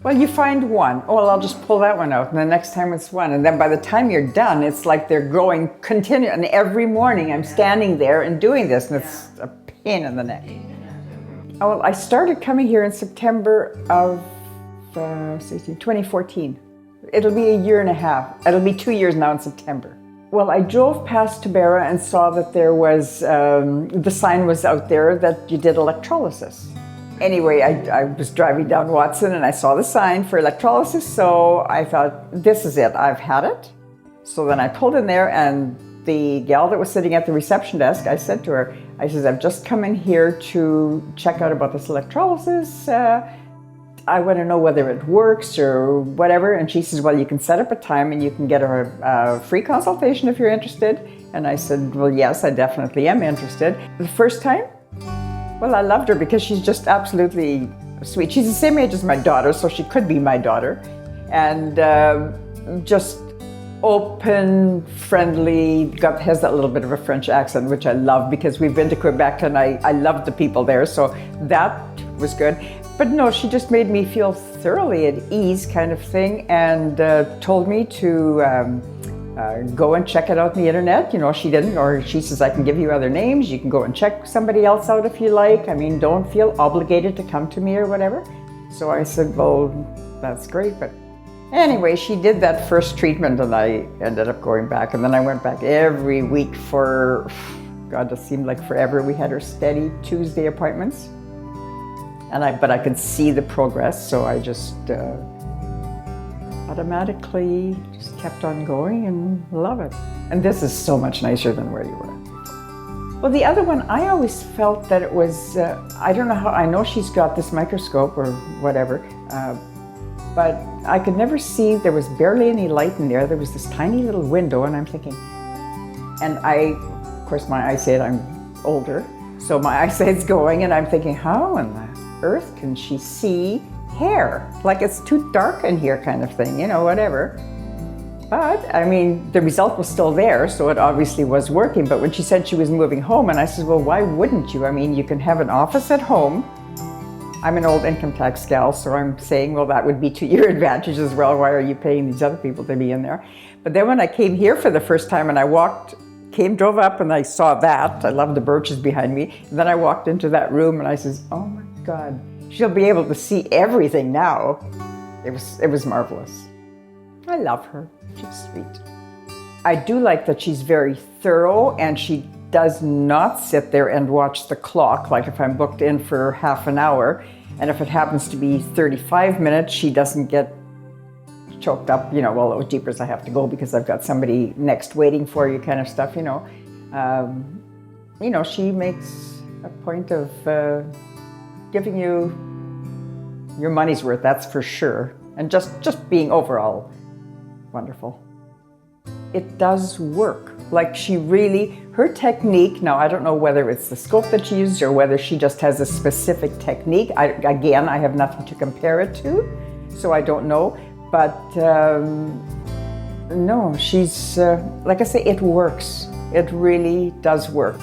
Well, you find one. Oh, well, I'll just pull that one out. And the next time it's one. And then by the time you're done, it's like they're growing continue. And every morning I'm standing there and doing this. And it's a pain in the neck. Oh, well, I started coming here in September of 2014. It'll be a year and a half. It'll be 2 years now in September. Well, I drove past Tabera and saw that there was, the sign was out there that you did electrolysis. Anyway, I was driving down Watson and I saw the sign for electrolysis, so I thought, this is it, I've had it. So then I pulled in there, and the gal that was sitting at the reception desk, I said to her, I said, I've just come in here to check out about this electrolysis. I want to know whether it works or whatever. And she says, well, you can set up a time and you can get a free consultation if you're interested. And I said, well, yes, I definitely am interested. The first time, well, I loved her because she's just absolutely sweet. She's the same age as my daughter, so she could be my daughter. And just open, friendly, has that little bit of a French accent, which I love because we've been to Quebec and I loved the people there, so that was good. But no, she just made me feel thoroughly at ease kind of thing, and told me to go and check it out on the internet. You know, she didn't, or she says, I can give you other names. You can go and check somebody else out if you like. I mean, don't feel obligated to come to me or whatever. So I said, well, that's great. But anyway, she did that first treatment and I ended up going back. And then I went back every week for, God, it seemed like forever. We had her steady Tuesday appointments. But I could see the progress, so I just automatically just kept on going and love it. And this is so much nicer than where you were. Well, the other one, I always felt that it was, I don't know how, I know she's got this microscope or whatever, but I could never see, there was barely any light in there. There was this tiny little window, and I'm thinking, and of course my eyesight, I'm older, so my eyesight's going, and I'm thinking, how in the earth can she see hair? Like, it's too dark in here kind of thing, you know, whatever. But, I mean, the result was still there, so it obviously was working. But when she said she was moving home, and I said, well, why wouldn't you? I mean, you can have an office at home. I'm an old income tax gal, so I'm saying, well, that would be to your advantage as well. Why are you paying these other people to be in there? But then when I came here for the first time and I drove up and I saw that, I love the birches behind me. And then I walked into that room and I says, oh my God, she'll be able to see everything now. It was marvelous. I love her, she's sweet. I do like that she's very thorough, and she does not sit there and watch the clock, like if I'm booked in for half an hour, and if it happens to be 35 minutes, she doesn't get choked up, you know, well, oh, jeepers, I have to go because I've got somebody next waiting for you kind of stuff, you know. You know, she makes a point of giving you your money's worth, that's for sure. And just being overall wonderful. It does work. Like, she really, her technique, now I don't know whether it's the scope that she uses or whether she just has a specific technique. Again, I have nothing to compare it to, so I don't know. But no, she's, like I say, it works. It really does work.